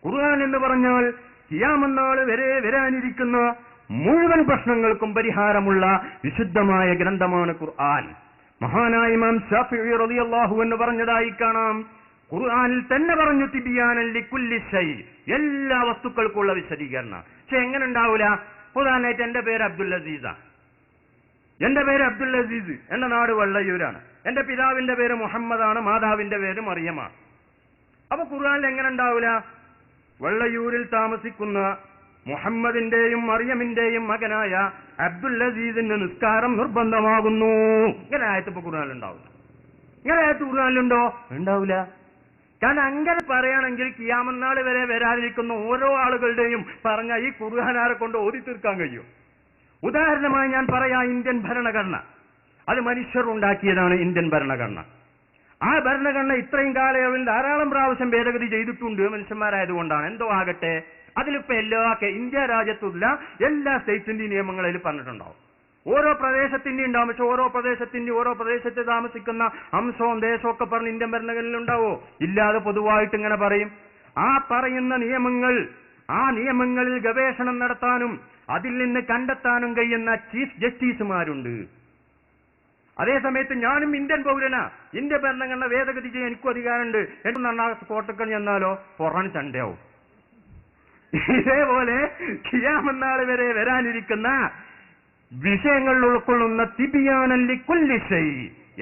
ഖുർആൻ എന്ന് പറഞ്ഞാൽ ഖിയാമത്ത് നാൾ വരെ വരാനിരിക്കുന്ന മുഴുവൻ പ്രശ്നങ്ങൾക്കും പരിഹാരമുള്ള വിശുദ്ധമായ ഗ്രന്ഥമാണ് ഖുർആൻ. മഹാനായ ഇമാം ശാഫിഈ റളിയല്ലാഹു അൻഹു പറഞ്ഞതായി കാണാം, ഖുർആനിൽ തന്നെ പറഞ്ഞു തിബിയാനൻ ലികുല്ലി ശൈ, എല്ലാ വസ്തുക്കൾക്കുള്ള വിശദീകരണം. പക്ഷെ എങ്ങനെ ഉണ്ടാവൂല? ഉദാഹരണമായിട്ട് എന്റെ പേര് അബ്ദുൽ അസീസാണ്. എന്റെ നാട് വള്ളയൂരാണ്. എന്റെ പിതാവിന്റെ പേര് മുഹമ്മദാണ്, മാതാവിന്റെ പേര് മറിയമാണ്. അപ്പൊ ഖുർആനിൽ എങ്ങനെ ഉണ്ടാവൂല? വള്ളയൂരിൽ താമസിക്കുന്ന മുഹമ്മദിന്റെയും മറിയമിന്റെയും മകനായ അബ്ദുൽ അസീസിന്റെ നിസ്കാരം നിർബന്ധമാകുന്നു. ഇങ്ങനെ ആയത്ത് ഇപ്പൊ ഖുർആനിലുണ്ടാവില്ല. ഇങ്ങനെ ആയത്ത് ഖുർആനിലുണ്ടോ? ഉണ്ടാവില്ല. കാരണം അങ്ങനെ പറയുകയാണെങ്കിൽ ഖിയാമത്ത് നാൾ വരെ വരാനിരിക്കുന്ന ഓരോ ആളുകളുടെയും പറഞ്ഞ ഈ ഖുർആനാരെ കൊണ്ട് ഓതി തീർക്കാൻ കഴിയും. ഉദാഹരണമായി ഞാൻ പറയാം, ഇന്ത്യൻ ഭരണഘടന അത് മനുഷ്യർ ഉണ്ടാക്കിയതാണ്. ഇന്ത്യൻ ഭരണഘടന, ആ ഭരണഘടന ഇത്രയും കാലയളവിൽ ധാരാളം പ്രാവശ്യം ഭേദഗതി ചെയ്തിട്ടുണ്ട് മനുഷ്യന്മാരായതുകൊണ്ടാണ്. എന്തോ ആകട്ടെ, അതിലിപ്പോ ഇന്ത്യ രാജ്യത്തുള്ള എല്ലാ സ്റ്റേറ്റ്സിന്റെയും നിയമങ്ങൾ അതിൽ പറഞ്ഞിട്ടുണ്ടാവും. ഓരോ പ്രദേശത്തിന്റെയും ഉണ്ടാവും. പക്ഷെ ഓരോ പ്രദേശത്ത് താമസിക്കുന്ന അംശവും ദേശവും ഒക്കെ പറഞ്ഞ് ഇന്ത്യൻ ഭരണഘടനയിൽ ഉണ്ടാവോ? ഇല്ലാതെ പൊതുവായിട്ട് ഇങ്ങനെ പറയും. ആ പറയുന്ന ആ നിയമങ്ങളിൽ ഗവേഷണം നടത്താനും അതിൽ നിന്ന് കണ്ടെത്താനും കഴിയുന്ന ചീഫ് ജസ്റ്റിസുമാരുണ്ട്. അതേസമയത്ത് ഞാനും ഇന്ത്യൻ പൗരനാ, ഇന്ത്യ ഭരണഘടന ഭേദഗതി ചെയ്യാൻ എനിക്കും അധികാരമുണ്ട്. എന്നാൽ കോട്ടക്കൽ ചെന്നാലോ പൊറാൻ ചണ്ടയാവും. ഇതേപോലെ ഖിയാമത്ത് നാൾ വരെ വരാനിരിക്കുന്ന വിഷയങ്ങൾ ഉൾക്കൊള്ളുന്ന തിബിയാനൻ ലികുല്ലി ശൈ,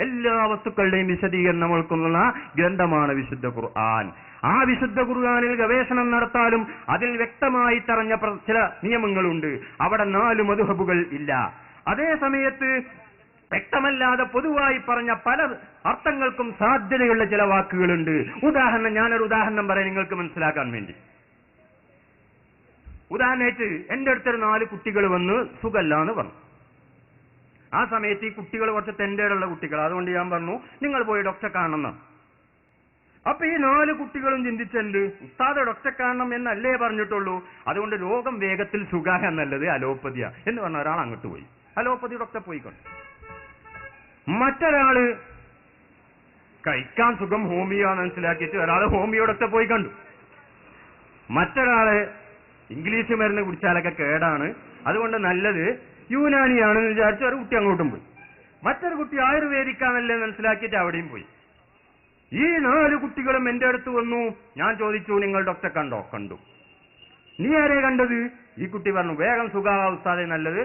എല്ലാ വസ്തുക്കളുടെയും വിശദീകരണം ഉൾക്കൊള്ളുന്ന ഗ്രന്ഥമാണ് വിശുദ്ധ ഖുർആൻ. ആ വിശുദ്ധ ഖുർആനിൽ ഗവേഷണം നടത്താനും അതിൽ വ്യക്തമായി തറഞ്ഞ ചില നിയമങ്ങളുണ്ട്. അവിടെ 4 മദ്ഹബുകൾ ഇല്ല. അതേ സമയത്ത് വ്യക്തമല്ലാതെ പൊതുവായി പറഞ്ഞ പല അർത്ഥങ്ങൾക്കും സാധ്യതയുള്ള ചില വാക്കുകളുണ്ട്. ഞാനൊരു ഉദാഹരണം പറയാം നിങ്ങൾക്ക് മനസ്സിലാക്കാൻ വേണ്ടി. ഉദാഹരണമായിട്ട് എന്റെ അടുത്തൊരു 4 കുട്ടികൾ വന്ന് സുഖല്ല എന്ന് പറഞ്ഞു. ആ സമയത്ത് ഈ കുട്ടികൾ കുറച്ച് തെന്റേടുള്ള കുട്ടികൾ, അതുകൊണ്ട് ഞാൻ പറഞ്ഞു നിങ്ങൾ പോയി ഡോക്ടറെ കാണണം. അപ്പൊ ഈ 4 കുട്ടികളും ചിന്തിച്ചുണ്ട്, ഉസ്താദ് ഡോക്ടറെ കാണണം എന്നല്ലേ പറഞ്ഞിട്ടുള്ളൂ, അതുകൊണ്ട് രോഗം വേഗത്തിൽ സുഖായ നല്ലത് അലോപ്പതിയ എന്ന് പറഞ്ഞ ഒരാൾ അങ്ങോട്ട് പോയി അലോപ്പതി ഡോക്ടറെ പോയിക്കൊണ്ട്. മറ്റൊരാള് കഴിക്കാൻ സുഖം ഹോമിയോ മനസ്സിലാക്കിയിട്ട് ഒരാൾ ഹോമിയോ ഡോക്ടറെ പോയി കണ്ടു. മറ്റൊരാള് ഇംഗ്ലീഷ് മരുന്ന് കുടിച്ചാലൊക്കെ കേടാണ്, അതുകൊണ്ട് നല്ലത് യുനാനിയാണെന്ന് വിചാരിച്ച് ഒരു കുട്ടി അങ്ങോട്ടും പോയി. മറ്റൊരു കുട്ടി ആയുർവേദിക്കാണല്ലേ മനസ്സിലാക്കിയിട്ട് അവിടെയും പോയി. ഈ 4 കുട്ടികളും എന്റെ അടുത്ത് വന്നു. ഞാൻ ചോദിച്ചു, നിങ്ങൾ ഡോക്ടറെ കണ്ടോ? കണ്ടു. നീ ആരെ കണ്ടത്? ഈ കുട്ടി പറഞ്ഞു, വേഗം സുഖാവസ്ഥാതെ നല്ലത്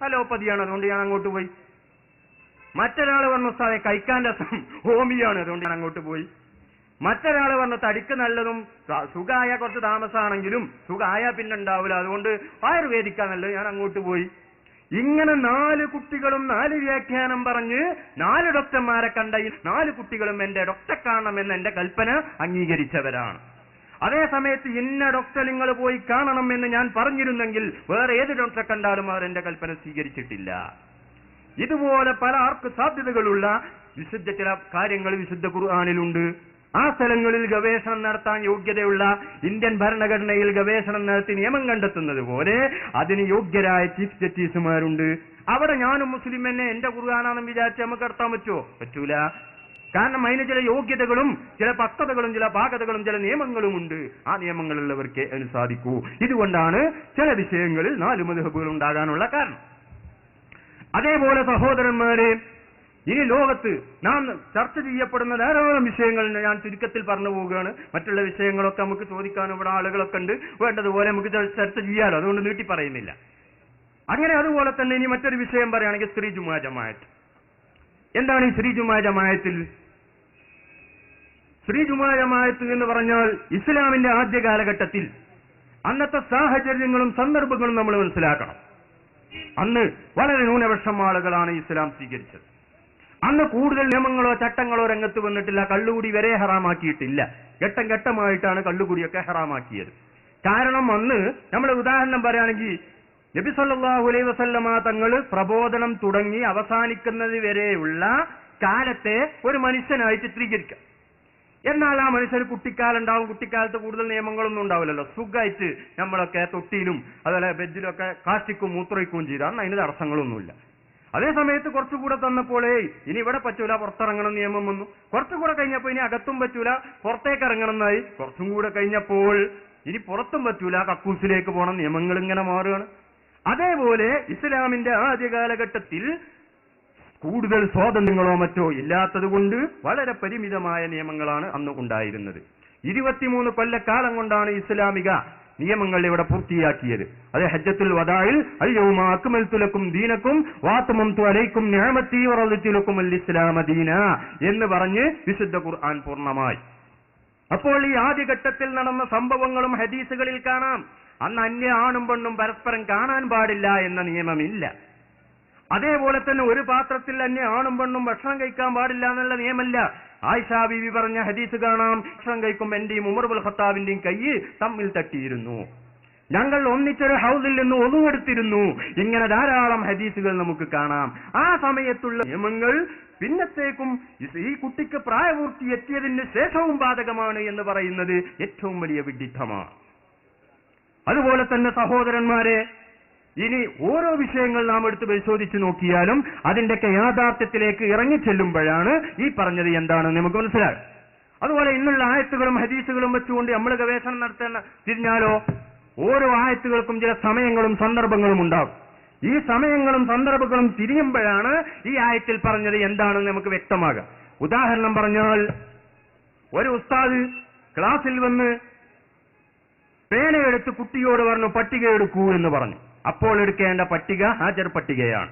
അലോപ്പതിയാണ്, അതുകൊണ്ട് ഞാൻ അങ്ങോട്ട് പോയി. മറ്റൊരാൾ പറഞ്ഞു, ഉസ്താദെ കഴിക്കാൻ രസം ഹോമിയാണ്, അതുകൊണ്ട് ഞാൻ അങ്ങോട്ട് പോയി. മറ്റൊരാൾ പറഞ്ഞു, തടിക്ക് നല്ലതും സുഖായ കുറച്ച് താമസമാണെങ്കിലും സുഖായ പിന്നെ ഉണ്ടാവില്ല, അതുകൊണ്ട് ആയുർവേദിക്കാൻ നല്ലത്, ഞാൻ അങ്ങോട്ട് പോയി. ഇങ്ങനെ 4 കുട്ടികളും 4 വ്യാഖ്യാനം പറഞ്ഞ് 4 ഡോക്ടർമാരെ കണ്ട ഈ 4 കുട്ടികളും എന്റെ ഡോക്ടറെ കാണണമെന്ന് എന്റെ കൽപ്പന അംഗീകരിച്ചവരാണ്. അതേ സമയത്ത് ഇന്ന ഡോക്ടറെ നിങ്ങൾ പോയി കാണണമെന്ന് ഞാൻ പറഞ്ഞിരുന്നെങ്കിൽ വേറെ ഏത് ഡോക്ടറെ കണ്ടാലും അവർ എന്റെ കൽപ്പന സ്വീകരിച്ചിട്ടില്ല. ഇതുപോലെ പല ആർക്ക് സാധ്യതകളുള്ള ചില കാര്യങ്ങൾ വിശുദ്ധ ഖുർആനിലുണ്ട്. ആ സ്ഥലങ്ങളിൽ ഗവേഷണം നടത്താൻ യോഗ്യതയുള്ള ഇന്ത്യൻ ഭരണഘടനയിൽ ഗവേഷണം നടത്തി നിയമം കണ്ടെത്തുന്നത് പോലെ അതിന് യോഗ്യരായ ചീഫ് ജസ്റ്റിസുമാരുണ്ട്. അവിടെ ഞാനും മുസ്ലിം എന്നെ എന്റെ ഖുർആനാണെന്ന് വിചാരിച്ച് നമുക്ക് നടത്താൻ പറ്റുമോ? പറ്റൂല. കാരണം അതിന് ചില യോഗ്യതകളും ചില പക്വതകളും ചില ഭാഗതകളും ചില നിയമങ്ങളും ഉണ്ട്. ആ നിയമങ്ങളുള്ളവർക്ക് അതിന് സാധിക്കൂ. ഇതുകൊണ്ടാണ് ചില വിഷയങ്ങളിൽ 4 മദ്ഹബുകൾ ഉണ്ടാകാനുള്ള കാരണം. അതേപോലെ സഹോദരന്മാരെ, ഇനി ലോകത്ത് നാം ചർച്ച ചെയ്യപ്പെടുന്ന ധാരാളം വിഷയങ്ങൾ ഞാൻ ചുരുക്കത്തിൽ പറഞ്ഞു പോവുകയാണ്. മറ്റുള്ള വിഷയങ്ങളൊക്കെ നമുക്ക് ചോദിക്കാനും ഇവിടെ ആളുകളൊക്കെ ഉണ്ട്, വേണ്ടതുപോലെ നമുക്ക് ചർച്ച ചെയ്യാലോ, അതുകൊണ്ട് നീട്ടി പറയുന്നില്ല. അങ്ങനെ അതുപോലെ തന്നെ ഇനി മറ്റൊരു വിഷയം പറയുകയാണെങ്കിൽ സ്ത്രീ ജുമാ ജമാഅത്ത്. എന്താണ് ഈ സ്ത്രീ ജുമാ ജമാഅത്തിൽ? സ്ത്രീ ജുമാ ജമാഅത്ത് എന്ന് പറഞ്ഞാൽ ഇസ്ലാമിന്റെ ആദ്യ കാലഘട്ടത്തിൽ അന്നത്തെ സാഹചര്യങ്ങളും സന്ദർഭങ്ങളും നമ്മൾ മനസ്സിലാക്കണം. അന്ന് വളരെ ന്യൂനപക്ഷം ആളുകളാണ് ഇസ്ലാം സ്വീകരിച്ചത്. അന്ന് കൂടുതൽ നിയമങ്ങളോ ചട്ടങ്ങളോ രംഗത്ത് വന്നിട്ടില്ല. കള്ളുകുടി വരെ ഹറാമാക്കിയിട്ടില്ല. ഘട്ടം ഘട്ടമായിട്ടാണ് കള്ളുകുടിയൊക്കെ ഹറാമാക്കിയത്. കാരണം അന്ന് നമ്മൾ ഉദാഹരണം പറയുകയാണെങ്കിൽ നബി സല്ലല്ലാഹു അലൈഹി വസല്ലമ തങ്ങൾ പ്രബോധനം തുടങ്ങി അവസാനിക്കുന്നത് വരെയുള്ള കാലത്തെ ഒരു മനുഷ്യനായി ചിത്രീകരിക്കാം. എന്നാൽ ആ മനുഷ്യന് കുട്ടിക്കാലുണ്ടാവും. കുട്ടിക്കാലത്ത് കൂടുതൽ നിയമങ്ങളൊന്നും ഉണ്ടാവില്ലല്ലോ. സുഖമായിട്ട് നമ്മളൊക്കെ തൊട്ടിയിലും അതുപോലെ ബെഞ്ചിലൊക്കെ കാഷ്ടിക്കും മൂത്രയിക്കുകയും ചെയ്തു. അന്ന് അതിന് തടസ്സങ്ങളൊന്നുമില്ല. അതേ സമയത്ത് കുറച്ചുകൂടെ തന്നപ്പോഴേ ഇനി ഇവിടെ പറ്റൂല, പുറത്തിറങ്ങണം നിയമം വന്നു. കുറച്ചുകൂടെ കഴിഞ്ഞപ്പോൾ ഇനി അകത്തും പറ്റൂല, പുറത്തേക്ക് ഇറങ്ങണം എന്നായി. കുറച്ചും കൂടെ കഴിഞ്ഞപ്പോൾ ഇനി പുറത്തും പറ്റൂല, കക്കൂസിലേക്ക് പോകണം, നിയമങ്ങൾ ഇങ്ങനെ മാറുകയാണ്. അതേപോലെ ഇസ്ലാമിന്റെ ആദ്യ കാലഘട്ടത്തിൽ കൂടുതൽ സ്വാതന്ത്ര്യങ്ങളോ മറ്റോ ഇല്ലാത്തത് കൊണ്ട് വളരെ പരിമിതമായ നിയമങ്ങളാണ് അന്ന് ഉണ്ടായിരുന്നത്. 23 കൊല്ലക്കാലം കൊണ്ടാണ് ഇസ്ലാമിക നിയമങ്ങൾ ഇവിടെ പൂർത്തിയാക്കിയത്. അത് ഹജ്ജത്തുൽ വദാഇൽ അൽയൗമ അക്മൽതു ലക്കും ദീനക്കും വഅത്മംതു അലൈക്കും നിഅമതി വറദിതു ലക്കും അൽ ഇസ്ലാമ ദീന എന്ന് പറഞ്ഞ് വിശുദ്ധ ഖുർആൻ പൂർണ്ണമായി. അപ്പോൾ ഈ ആദ്യഘട്ടത്തിൽ നടന്ന സംഭവങ്ങളും ഹദീസുകളിൽ കാണാം. അന്ന് അന്യ ആണും പെണ്ണും പരസ്പരം കാണാൻ പാടില്ല എന്ന നിയമമില്ല. അതേപോലെ തന്നെ ഒരു പാത്രത്തിൽ അന്യ ആണും പെണ്ണും ഭക്ഷണം കഴിക്കാൻ പാടില്ല എന്നുള്ള നിയമമില്ല. ആയിഷാ ബീവി പറഞ്ഞ ഹദീസ് കാണാം, ഭക്ഷണം കഴിക്കുമ്പോൾ എന്റെയും ഉമർ ഇബ്നുൽ ഖത്താബിന്റെയും കൈ തമ്മിൽ തട്ടിയിരുന്നു, ഞങ്ങൾ ഒന്നിച്ചൊരു ഹൗദിൽ നിന്ന് ഒന്നുവെടുത്തിരുന്നു. ഇങ്ങനെ ധാരാളം ഹദീസുകൾ നമുക്ക് കാണാം. ആ സമയത്തുള്ള നിയമങ്ങൾ പിന്നത്തേക്കും ഈ കുട്ടിക്ക് പ്രായപൂർത്തി എത്തിയതിന് ശേഷവും ബാധകമാണ് എന്ന് പറയുന്നത് ഏറ്റവും വലിയ വിഡ്ഢിത്തമാണ്. അതുപോലെ തന്നെ സഹോദരന്മാരെ, ഇനി ഓരോ വിഷയങ്ങൾ നാം എടുത്ത് പരിശോധിച്ച് നോക്കിയാലും അതിന്റെയൊക്കെ യാഥാർത്ഥ്യത്തിലേക്ക് ഇറങ്ങിച്ചെല്ലുമ്പോഴാണ് ഈ പറഞ്ഞത് എന്താണെന്ന് നമുക്ക് മനസ്സിലാകും. അതുപോലെ ഇന്നുള്ള ആയത്തുകളും ഹദീസുകളും വെച്ചുകൊണ്ട് നമ്മൾ ഗവേഷണം നടത്തേണ്ട തിരിഞ്ഞാലോ, ഓരോ ആയത്തുകൾക്കും ചില സമയങ്ങളും സന്ദർഭങ്ങളും ഉണ്ടാകും. ഈ സമയങ്ങളും സന്ദർഭങ്ങളും തിരിയുമ്പോഴാണ് ഈ ആയത്തിൽ പറഞ്ഞത് എന്താണെന്ന് നമുക്ക് വ്യക്തമാകാം. ഉദാഹരണം പറഞ്ഞാൽ, ഒരു ഉസ്താദ് ക്ലാസ്സിൽ വന്ന് പേനയെടുത്ത് കുട്ടിയോട് പറഞ്ഞു പട്ടിക എടുക്കൂ എന്ന് പറഞ്ഞു. അപ്പോൾ എടുക്കേണ്ട പട്ടിക ഹാജർ പട്ടികയാണ്.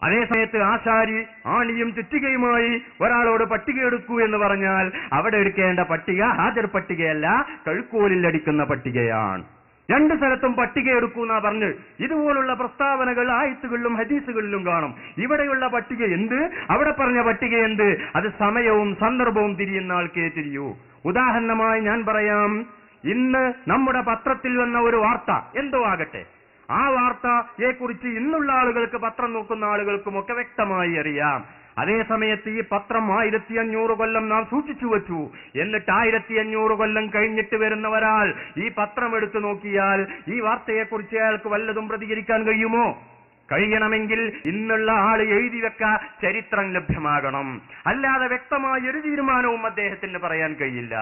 അതേസമയത്ത് ആശാരി ആണിയും ചുറ്റികയുമായി ഒരാളോട് പട്ടിക എടുക്കൂ എന്ന് പറഞ്ഞാൽ അവിടെ എടുക്കേണ്ട പട്ടിക ഹാജർ പട്ടികയല്ല, കഴുക്കോലിൽ അടിക്കുന്ന പട്ടികയാണ്. രണ്ടു സ്ഥലത്തും പട്ടിക എടുക്കൂ എന്നാ പറഞ്ഞ്. ഇതുപോലുള്ള പ്രസ്താവനകൾ ആയത്തുകളിലും ഹദീസുകളിലും കാണും. ഇവിടെയുള്ള പട്ടിക എന്ത്, അവിടെ പറഞ്ഞ പട്ടിക എന്ത്, അത് സമയവും സന്ദർഭവും തിരിയുന്ന ആൾക്കേ തിരിയൂ. ഉദാഹരണമായി ഞാൻ പറയാം, ഇന്ന് നമ്മുടെ പത്രത്തിൽ വന്ന ഒരു വാർത്ത എന്തോ ആകട്ടെ, ആ വാർത്തയെ കുറിച്ച് ഇന്നുള്ള ആളുകൾക്ക്, പത്രം നോക്കുന്ന ആളുകൾക്കും ഒക്കെ വ്യക്തമായി അറിയാം. അതേസമയത്ത് ഈ പത്രം 1500 കൊല്ലം നാം സൂക്ഷിച്ചു വച്ചു. എന്നിട്ട് 1500 കൊല്ലം കഴിഞ്ഞിട്ട് വരുന്ന ഒരാൾ ഈ പത്രം എടുത്തു നോക്കിയാൽ ഈ വാർത്തയെക്കുറിച്ച് അയാൾക്ക് വല്ലതും പ്രതികരിക്കാൻ കഴിയുമോ? കഴിയണമെങ്കിൽ ഇന്നുള്ള ആൾ എഴുതി വെക്ക ചരിത്രം ലഭ്യമാകണം. അല്ലാതെ വ്യക്തമായ ഒരു തീരുമാനവും അദ്ദേഹത്തിന് പറയാൻ കഴിയില്ല.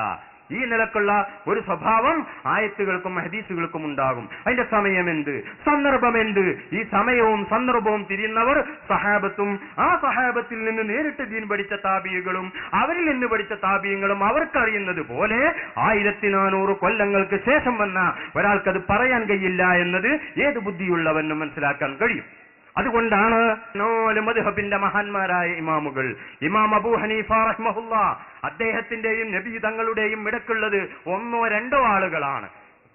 ഈ നിലക്കുള്ള ഒരു സ്വഭാവം ആയത്തുകൾക്കും ഹദീസുകൾക്കും ഉണ്ടാകും. അതിന്റെ സമയമെന്ത്, സന്ദർഭമെന്ത്, ഈ സമയവും സന്ദർഭവും തിരിയുന്നവർ സഹാബത്തും ആ സഹാബത്തിൽ നിന്ന് നേരിട്ട് ദീൻ പഠിച്ച താബികളും അവരിൽ നിന്ന് പഠിച്ച താബിയങ്ങളും അവർക്കറിയുന്നത് പോലെ 1400 കൊല്ലങ്ങൾക്ക് ശേഷം വന്ന ഒരാൾക്കത് പറയാൻ കഴിയില്ല എന്നത് ഏത് ബുദ്ധിയുള്ളവനും മനസ്സിലാക്കാൻ കഴിയും. അതുകൊണ്ടാണ് 4 മദ്ഹബിന്റെ മഹാന്മാരായ ഇമാമുകൾ, ഇമാം അബൂ ഹനീഫ റഹ്മഹുല്ലാഹ്, അദ്ദേഹത്തിന്റെയും നബി തങ്ങളുടെയും ഇടക്കുള്ളത് 1 or 2 ആളുകളാണ്.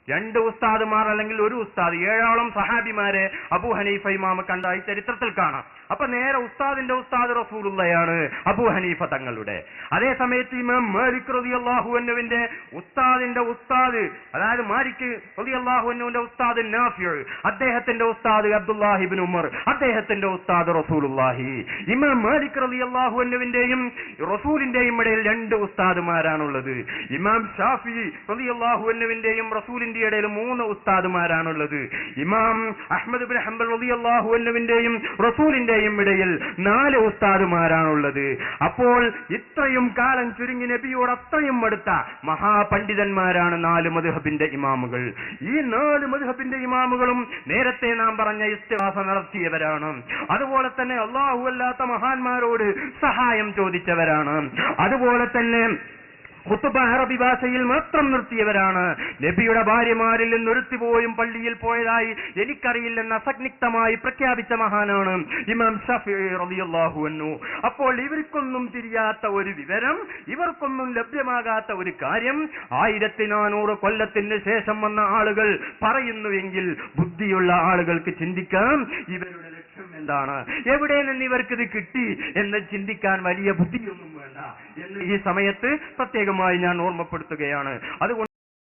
2 ഉസ്താദുമാർ അല്ലെങ്കിൽ ഒരു ഉസ്താദ്, 7ഓളം സഹാബിമാരെ അബൂ ഹനീഫ ഇമാമ കണ്ടായി ചരിത്രത്തിൽ കാണാം. അപ്പൊ നേരെ ഉസ്താദിന്റെ ഉസ്താദ് റസൂലുള്ളയാണ് അബൂ ഹനീഫ തങ്ങളുടെ. അതേ സമയത്ത് ഇമാം മാലിക് റളിയല്ലാഹു അൻഹുവിന്റെ ഉസ്താദിന്റെ ഉസ്താദ്, അതായത് മാലിക് റളിയല്ലാഹു അൻഹുവിന്റെ ഉസ്താദ് നാഫിഉ, അദ്ദേഹത്തിന്റെ ഉസ്താദ് അബ്ദുല്ലാഹി ഇബ്നു ഉമർ, അദ്ദേഹത്തിന്റെ ഉസ്താദ് റസൂലുള്ളാഹി. ഇമാം മാലിക് റളിയല്ലാഹു അൻഹുവിന്റെയും റസൂലിന്റെയും ഇടയിൽ 2 ഉസ്താദുമാരാണുള്ളത്. ഇമാം ഷാഫിഈ റളിയല്ലാഹു അൻഹുവിന്റെയും റസൂലിന്റെ ഇടയിൽ 3 ഉസ്താദുമാരാണുള്ളത്. ഇമാം അഹ്മദ് ഇബ്നു ഹംബൽ റളിയല്ലാഹു അൻഹുവിന്റെയും റസൂലിന്റെയും ഇടയിൽ 4 ഉസ്താദുമാരാണുള്ളത്. അപ്പോൾ ഇത്രയും കാലം ചുരുങ്ങി നബിയോട് അത്രയും അടുത്ത മഹാപണ്ഡിതന്മാരാണ് 4 മദ്ഹബിന്റെ ഇമാമുകൾ. ഈ 4 മദ്ഹബിന്റെ ഇമാമുകളും നേരത്തെ നാം പറഞ്ഞ ഇസ്തിഹാസ നടത്തിയവരാണ്. അതുപോലെ തന്നെ അല്ലാഹു അല്ലാത്ത മഹാന്മാരോട് സഹായം ചോദിച്ചവരാണ്. അതുപോലെ തന്നെ ഖുത്ബ അറബി ഭാഷയിൽ മാത്രം നിർത്തിയവരാണ്. നബിയുടെ ഭാര്യമാരിൽ നിന്ന് ഒരുത്തി പോയും പള്ളിയിൽ പോയതായി എനിക്കറിയില്ലെന്ന് അസഗ്നിഗ്ധമായി പ്രഖ്യാപിച്ച മഹാനാണ് ഇമാം ഷാഫിഈ റളിയല്ലാഹു അൻഹു. അപ്പോൾ ഇവർക്കൊന്നും തിരിയാത്ത ഒരു വിവരം, ഇവർക്കൊന്നും ലഭ്യമാകാത്ത ഒരു കാര്യം 1400 കൊല്ലത്തിന് ശേഷം വന്ന ആളുകൾ പറയുന്നുവെങ്കിൽ ബുദ്ധിയുള്ള ആളുകൾക്ക് ചിന്തിക്കാം ഇവരുടെ ലക്ഷ്യം എന്താണ്, എവിടെ നിന്ന് ഇവർക്കിത് കിട്ടി എന്ന് ചിന്തിക്കാൻ വലിയ ബുദ്ധിയൊന്നും വേണ്ട എന്ന് ഈ സമയത്ത് പ്രത്യേകമായി ഞാൻ ഓർമ്മപ്പെടുത്തുകയാണ്. അതുകൊണ്ട്